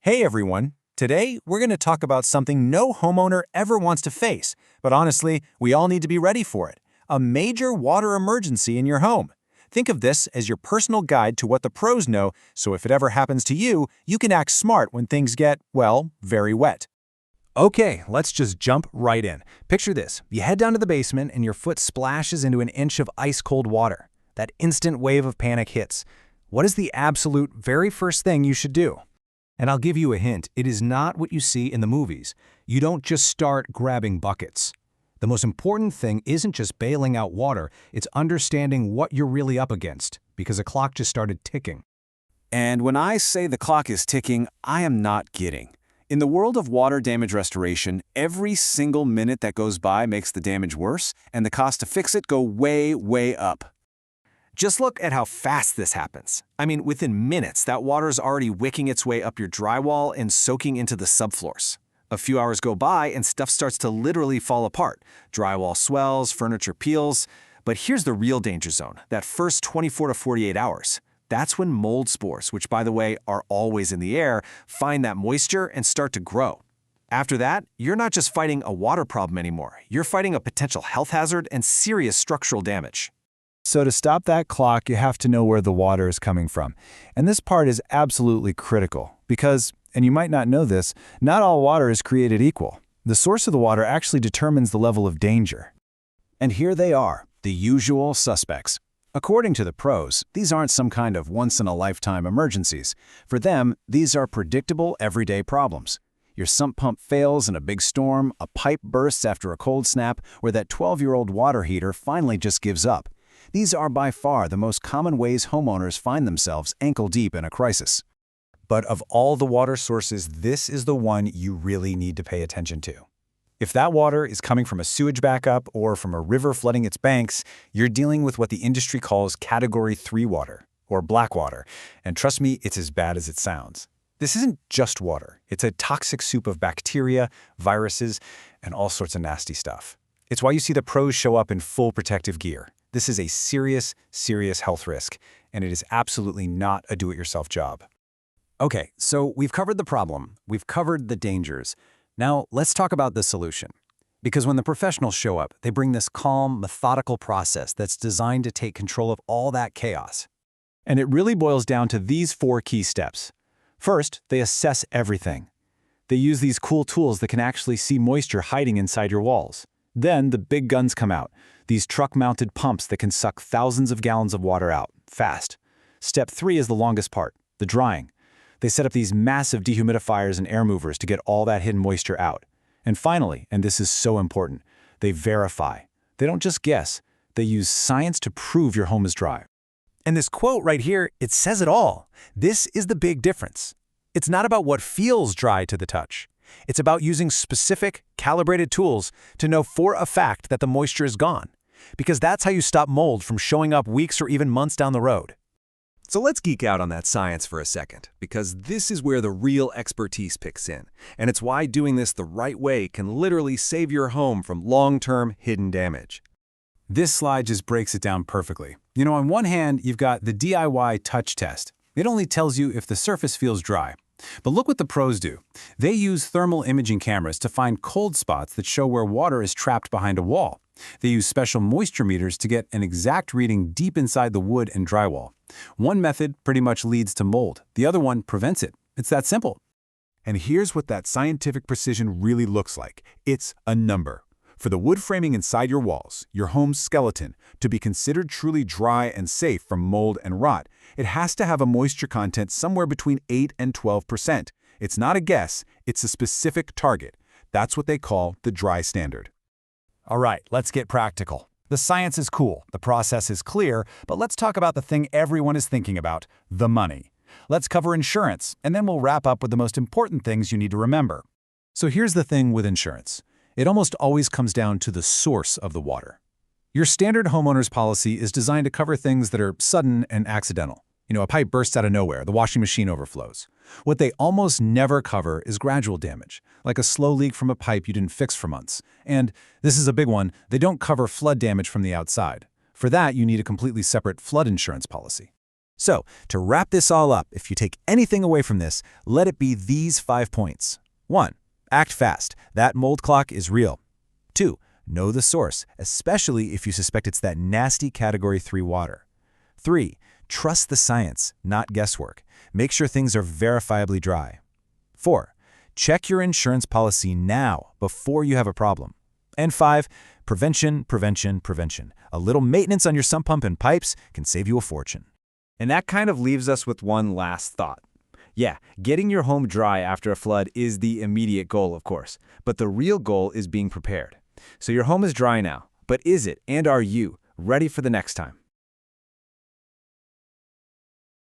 Hey everyone! Today, we're going to talk about something no homeowner ever wants to face, but honestly, we all need to be ready for it. A major water emergency in your home. Think of this as your personal guide to what the pros know, so if it ever happens to you, you can act smart when things get, well, very wet. Okay, let's just jump right in. Picture this. You head down to the basement and your foot splashes into an inch of ice-cold water. That instant wave of panic hits. What is the absolute very first thing you should do? And I'll give you a hint, it is not what you see in the movies. You don't just start grabbing buckets. The most important thing isn't just bailing out water, it's understanding what you're really up against, because a clock just started ticking. And when I say the clock is ticking, I am not kidding. In the world of water damage restoration, every single minute that goes by makes the damage worse, and the cost to fix it go way, way up. Just look at how fast this happens. I mean, within minutes, that water is already wicking its way up your drywall and soaking into the subfloors. A few hours go by and stuff starts to literally fall apart. Drywall swells, furniture peels. But here's the real danger zone, that first 24 to 48 hours. That's when mold spores, which by the way are always in the air, find that moisture and start to grow. After that, you're not just fighting a water problem anymore. You're fighting a potential health hazard and serious structural damage. So to stop that clock, you have to know where the water is coming from. And this part is absolutely critical because, and you might not know this, not all water is created equal. The source of the water actually determines the level of danger. And here they are, the usual suspects. According to the pros, these aren't some kind of once-in-a-lifetime emergencies. For them, these are predictable, everyday problems. Your sump pump fails in a big storm, a pipe bursts after a cold snap, or that 12-year-old water heater finally just gives up. These are by far the most common ways homeowners find themselves ankle-deep in a crisis. But of all the water sources, this is the one you really need to pay attention to. If that water is coming from a sewage backup or from a river flooding its banks, you're dealing with what the industry calls Category 3 water, or black water. And trust me, it's as bad as it sounds. This isn't just water. It's a toxic soup of bacteria, viruses, and all sorts of nasty stuff. It's why you see the pros show up in full protective gear. This is a serious, serious health risk, and it is absolutely not a do-it-yourself job. Okay, so we've covered the problem, we've covered the dangers. Now let's talk about the solution. Because when the professionals show up, they bring this calm, methodical process that's designed to take control of all that chaos. And it really boils down to these 4 key steps. First, they assess everything. They use these cool tools that can actually see moisture hiding inside your walls. Then the big guns come out, these truck-mounted pumps that can suck thousands of gallons of water out, fast. Step 3 is the longest part, the drying. They set up these massive dehumidifiers and air movers to get all that hidden moisture out. And finally, and this is so important, they verify. They don't just guess, they use science to prove your home is dry. And this quote right here, it says it all. This is the big difference. It's not about what feels dry to the touch. It's about using specific, calibrated tools to know for a fact that the moisture is gone. Because that's how you stop mold from showing up weeks or even months down the road. So let's geek out on that science for a second, because this is where the real expertise picks in. And it's why doing this the right way can literally save your home from long-term hidden damage. This slide just breaks it down perfectly. You know, on one hand, you've got the DIY touch test. It only tells you if the surface feels dry. But look what the pros do. They use thermal imaging cameras to find cold spots that show where water is trapped behind a wall. They use special moisture meters to get an exact reading deep inside the wood and drywall. One method pretty much leads to mold. The other one prevents it. It's that simple. And here's what that scientific precision really looks like. It's a number. For the wood framing inside your walls, your home's skeleton, to be considered truly dry and safe from mold and rot, it has to have a moisture content somewhere between 8 and 12%. It's not a guess, it's a specific target. That's what they call the dry standard. All right, let's get practical. The science is cool, the process is clear, but let's talk about the thing everyone is thinking about, the money. Let's cover insurance, and then we'll wrap up with the most important things you need to remember. So here's the thing with insurance. It almost always comes down to the source of the water. Your standard homeowner's policy is designed to cover things that are sudden and accidental. You know, a pipe bursts out of nowhere, the washing machine overflows. What they almost never cover is gradual damage, like a slow leak from a pipe you didn't fix for months. And, this is a big one, they don't cover flood damage from the outside. For that, you need a completely separate flood insurance policy. So, to wrap this all up, if you take anything away from this, let it be these 5 points. 1. Act fast. That mold clock is real. 2. Know the source, especially if you suspect it's that nasty Category 3 water. 3. Trust the science, not guesswork. Make sure things are verifiably dry. 4. Check your insurance policy now before you have a problem. And 5. Prevention, prevention, prevention. A little maintenance on your sump pump and pipes can save you a fortune. And that kind of leaves us with one last thought. Yeah, getting your home dry after a flood is the immediate goal, of course. But the real goal is being prepared. So your home is dry now, but is it, and are you, ready for the next time?